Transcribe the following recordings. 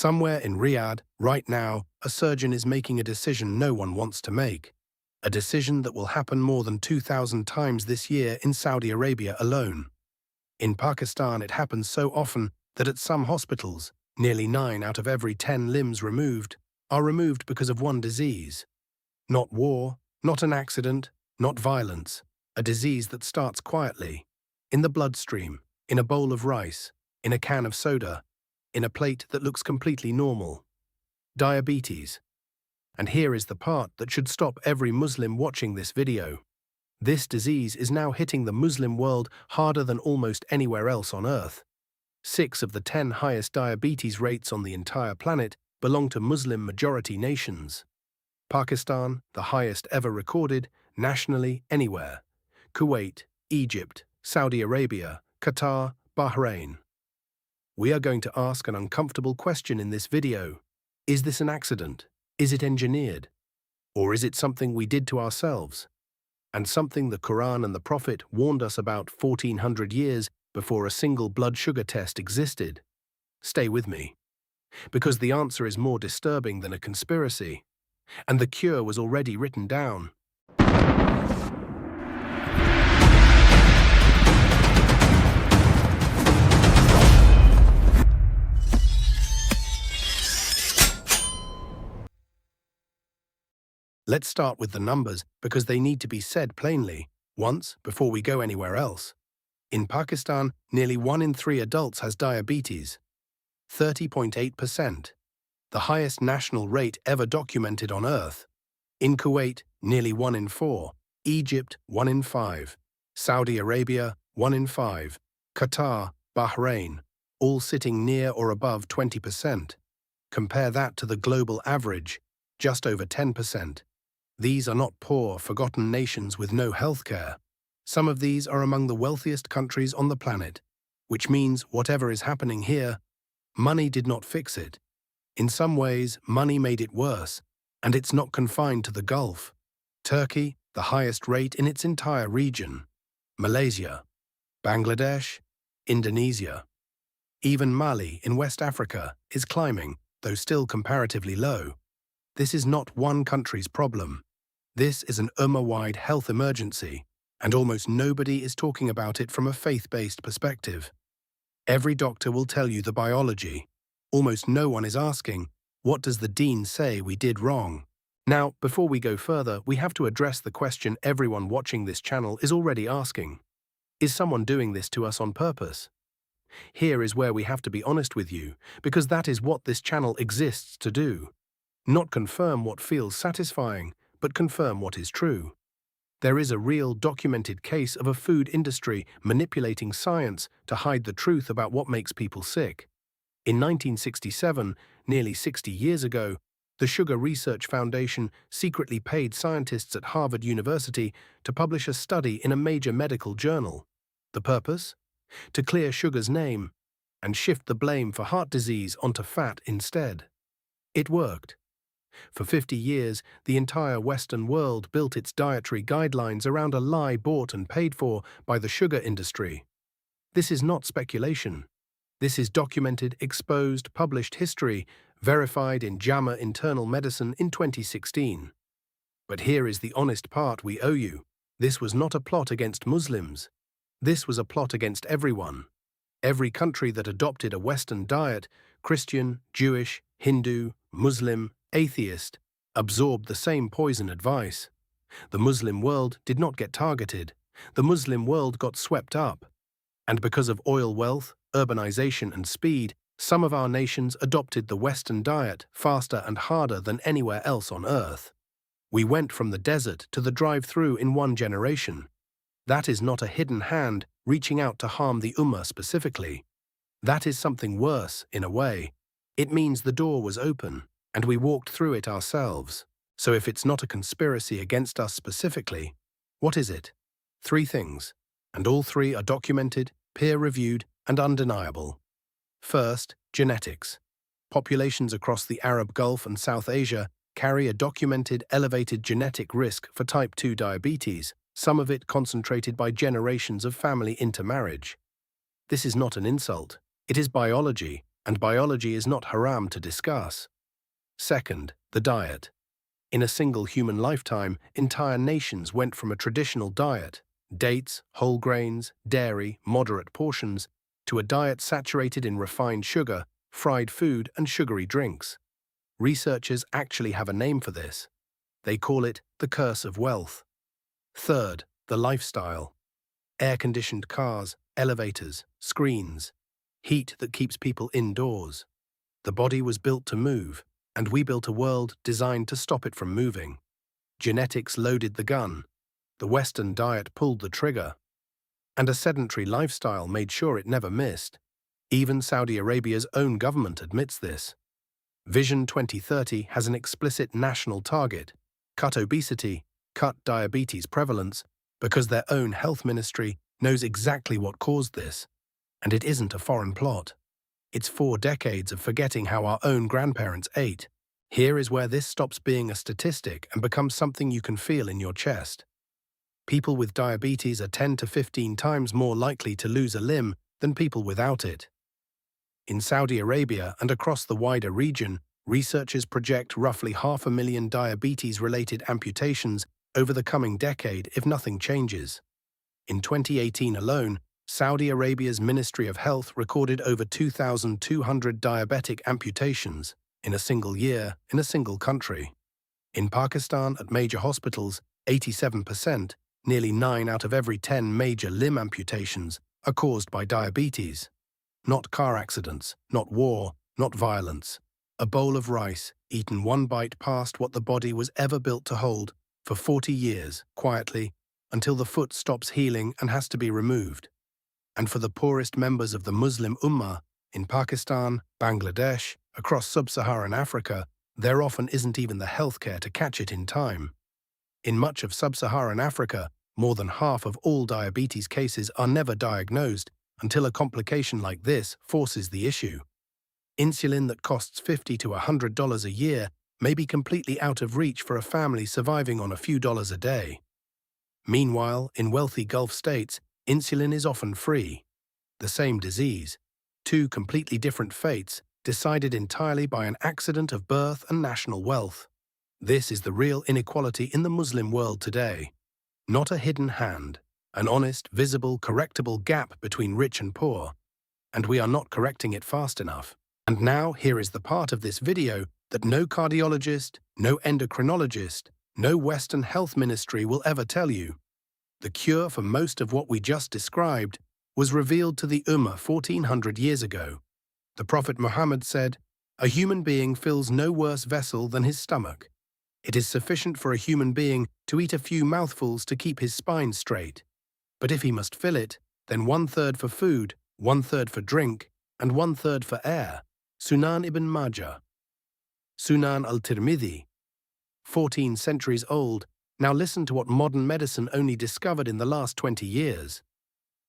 Somewhere in Riyadh, right now, a surgeon is making a decision no one wants to make. A decision that will happen more than 2,000 times this year in Saudi Arabia alone. In Pakistan, it happens so often that at some hospitals, nearly 9 out of every 10 limbs removed are removed because of one disease. Not war, not an accident, not violence. A disease that starts quietly, in the bloodstream, in a bowl of rice, in a can of soda, in a plate that looks completely normal. Diabetes. And here is the part that should stop every Muslim watching this video. This disease is now hitting the Muslim world harder than almost anywhere else on Earth. 6 of the 10 highest diabetes rates on the entire planet belong to Muslim-majority nations. Pakistan, the highest ever recorded, nationally anywhere. Kuwait, Egypt, Saudi Arabia, Qatar, Bahrain. We are going to ask an uncomfortable question in this video. Is this an accident? Is it engineered? Or is it something we did to ourselves? And something the Quran and the Prophet warned us about 1400 years before a single blood sugar test existed? Stay with me. Because the answer is more disturbing than a conspiracy. And the cure was already written down. Let's start with the numbers because they need to be said plainly, once, before we go anywhere else. In Pakistan, nearly 1 in 3 adults has diabetes. 30.8%. The highest national rate ever documented on Earth. In Kuwait, nearly 1 in 4. Egypt, 1 in 5. Saudi Arabia, 1 in 5. Qatar, Bahrain, all sitting near or above 20%. Compare that to the global average, just over 10%. These are not poor, forgotten nations with no healthcare. Some of these are among the wealthiest countries on the planet, which means whatever is happening here, money did not fix it. In some ways, money made it worse, and it's not confined to the Gulf. Turkey, the highest rate in its entire region. Malaysia, Bangladesh, Indonesia. Even Mali in West Africa is climbing, though still comparatively low. This is not one country's problem. This is an Ummah-wide health emergency, and almost nobody is talking about it from a faith-based perspective. Every doctor will tell you the biology. Almost no one is asking, what does the Deen say we did wrong? Now, before we go further, we have to address the question everyone watching this channel is already asking. Is someone doing this to us on purpose? Here is where we have to be honest with you, because that is what this channel exists to do. Not confirm what feels satisfying, but confirm what is true. There is a real documented case of a food industry manipulating science to hide the truth about what makes people sick. In 1967, nearly 60 years ago, the Sugar Research Foundation secretly paid scientists at Harvard University to publish a study in a major medical journal. The purpose? To clear sugar's name and shift the blame for heart disease onto fat instead. It worked. For 50 years, the entire Western world built its dietary guidelines around a lie bought and paid for by the sugar industry. This is not speculation. This is documented, exposed, published history, verified in JAMA Internal Medicine in 2016. But here is the honest part we owe you. This was not a plot against Muslims. This was a plot against everyone. Every country that adopted a Western diet, Christian, Jewish, Hindu, Muslim, atheist, absorbed the same poison advice. The Muslim world did not get targeted. The Muslim world got swept up. And because of oil wealth, urbanization and speed, some of our nations adopted the Western diet faster and harder than anywhere else on Earth. We went from the desert to the drive-through in 1 generation. That is not a hidden hand reaching out to harm the Ummah specifically. That is something worse, in a way. It means the door was open, and we walked through it ourselves. So if it's not a conspiracy against us specifically, what is it? 3 things, and all 3 are documented, peer-reviewed, and undeniable. First, genetics. Populations across the Arab Gulf and South Asia carry a documented elevated genetic risk for type 2 diabetes, some of it concentrated by generations of family intermarriage. This is not an insult. It is biology, and biology is not haram to discuss. Second, the diet. In a single human lifetime, entire nations went from a traditional diet, dates, whole grains, dairy, moderate portions, to a diet saturated in refined sugar, fried food, and sugary drinks. Researchers actually have a name for this. They call it the curse of wealth. Third, the lifestyle. Air-conditioned cars, elevators, screens, heat that keeps people indoors. The body was built to move, and we built a world designed to stop it from moving. Genetics loaded the gun. The Western diet pulled the trigger. And a sedentary lifestyle made sure it never missed. Even Saudi Arabia's own government admits this. Vision 2030 has an explicit national target: cut obesity, cut diabetes prevalence, because their own health ministry knows exactly what caused this. And it isn't a foreign plot. It's 4 decades of forgetting how our own grandparents ate. Here is where this stops being a statistic and becomes something you can feel in your chest. People with diabetes are 10 to 15 times more likely to lose a limb than people without it. In Saudi Arabia and across the wider region, researchers project roughly 500,000 diabetes-related amputations over the coming decade if nothing changes. In 2018 alone, Saudi Arabia's Ministry of Health recorded over 2,200 diabetic amputations in a single year in a single country. In Pakistan, at major hospitals, 87%, nearly 9 out of every 10 major limb amputations, are caused by diabetes. Not car accidents, not war, not violence. A bowl of rice, eaten one bite past what the body was ever built to hold, for 40 years, quietly, until the foot stops healing and has to be removed. And for the poorest members of the Muslim Ummah, in Pakistan, Bangladesh, across sub-Saharan Africa, there often isn't even the healthcare to catch it in time. In much of sub-Saharan Africa, more than half of all diabetes cases are never diagnosed until a complication like this forces the issue. Insulin that costs $50 to $100 a year may be completely out of reach for a family surviving on a few dollars a day. Meanwhile, in wealthy Gulf states, insulin is often free. The same disease, 2 completely different fates, decided entirely by an accident of birth and national wealth. This is the real inequality in the Muslim world today. Not a hidden hand, an honest, visible, correctable gap between rich and poor. And we are not correcting it fast enough. And now here is the part of this video that no cardiologist, no endocrinologist, no Western health ministry will ever tell you. The cure for most of what we just described was revealed to the Ummah 1400 years ago. The Prophet Muhammad said, "A human being fills no worse vessel than his stomach. It is sufficient for a human being to eat a few mouthfuls to keep his spine straight. But if he must fill it, then 1/3 for food, 1/3 for drink, and 1/3 for air." Sunan ibn Majah. Sunan al-Tirmidhi. 14 centuries old, now listen to what modern medicine only discovered in the last 20 years.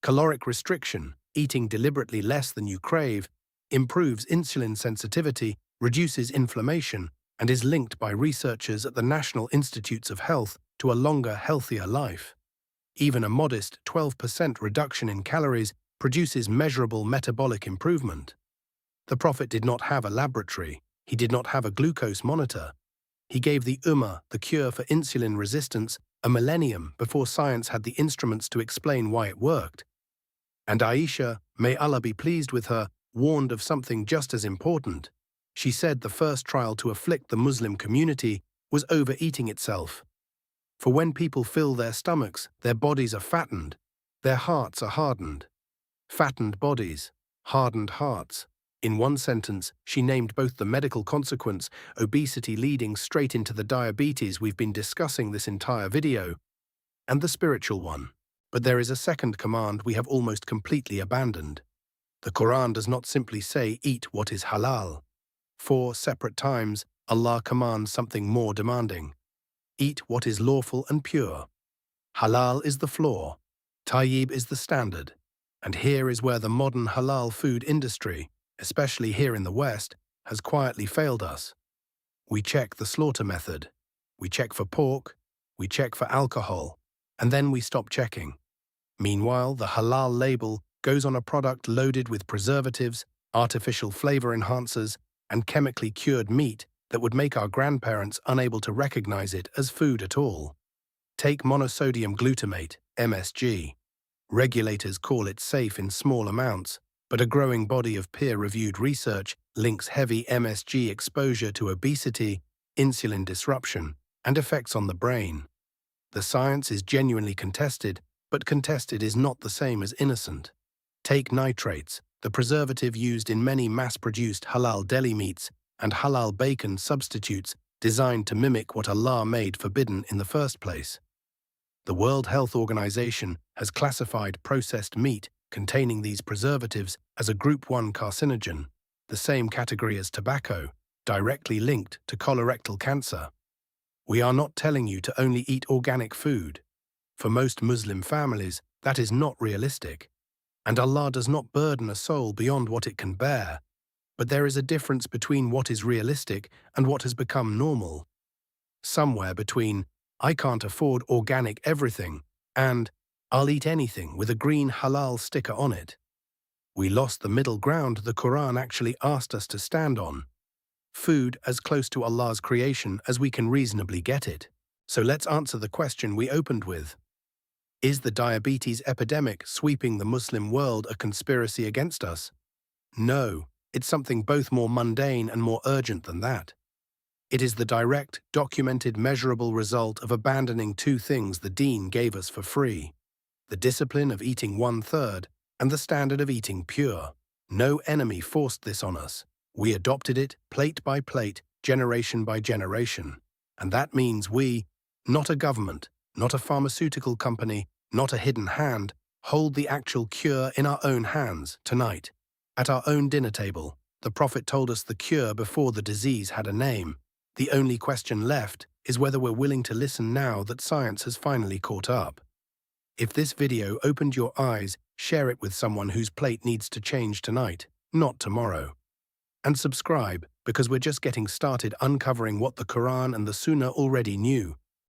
Caloric restriction, eating deliberately less than you crave, improves insulin sensitivity, reduces inflammation, and is linked by researchers at the National Institutes of Health to a longer, healthier life. Even a modest 12% reduction in calories produces measurable metabolic improvement. The Prophet did not have a laboratory. He did not have a glucose monitor. He gave the Ummah the cure for insulin resistance a millennium before science had the instruments to explain why it worked. And Aisha, may Allah be pleased with her, warned of something just as important. She said the first trial to afflict the Muslim community was overeating itself. For when people fill their stomachs, their bodies are fattened, their hearts are hardened. Fattened bodies, hardened hearts. In one sentence, she named both the medical consequence, obesity leading straight into the diabetes we've been discussing this entire video, and the spiritual one. But there is a second command we have almost completely abandoned. The Quran does not simply say, eat what is halal. 4 separate times, Allah commands something more demanding. Eat what is lawful and pure. Halal is the floor. Tayyib is the standard. And here is where the modern halal food industry, especially here in the West, has quietly failed us. We check the slaughter method. We check for pork. We check for alcohol. And then we stop checking. Meanwhile, the halal label goes on a product loaded with preservatives, artificial flavor enhancers, and chemically cured meat that would make our grandparents unable to recognize it as food at all. Take monosodium glutamate, MSG. Regulators call it safe in small amounts, but a growing body of peer-reviewed research links heavy MSG exposure to obesity, insulin disruption, and effects on the brain. The science is genuinely contested, but contested is not the same as innocent. Take nitrates, the preservative used in many mass-produced halal deli meats and halal bacon substitutes designed to mimic what Allah made forbidden in the first place. The World Health Organization has classified processed meat containing these preservatives as a Group 1 carcinogen, the same category as tobacco, directly linked to colorectal cancer. We are not telling you to only eat organic food. For most Muslim families, that is not realistic. And Allah does not burden a soul beyond what it can bear. But there is a difference between what is realistic and what has become normal. Somewhere between, I can't afford organic everything, and I'll eat anything with a green halal sticker on it. We lost the middle ground the Quran actually asked us to stand on. Food as close to Allah's creation as we can reasonably get it. So let's answer the question we opened with. Is the diabetes epidemic sweeping the Muslim world a conspiracy against us? No, it's something both more mundane and more urgent than that. It is the direct, documented, measurable result of abandoning two things the Deen gave us for free: the discipline of eating 1/3 and the standard of eating pure. No enemy forced this on us. We adopted it, plate by plate, generation by generation. And that means we, not a government, not a pharmaceutical company, not a hidden hand, hold the actual cure in our own hands tonight. At our own dinner table, the Prophet told us the cure before the disease had a name. The only question left is whether we're willing to listen now that science has finally caught up. If this video opened your eyes, share it with someone whose plate needs to change tonight, not tomorrow. And subscribe, because we're just getting started uncovering what the Quran and the Sunnah already knew,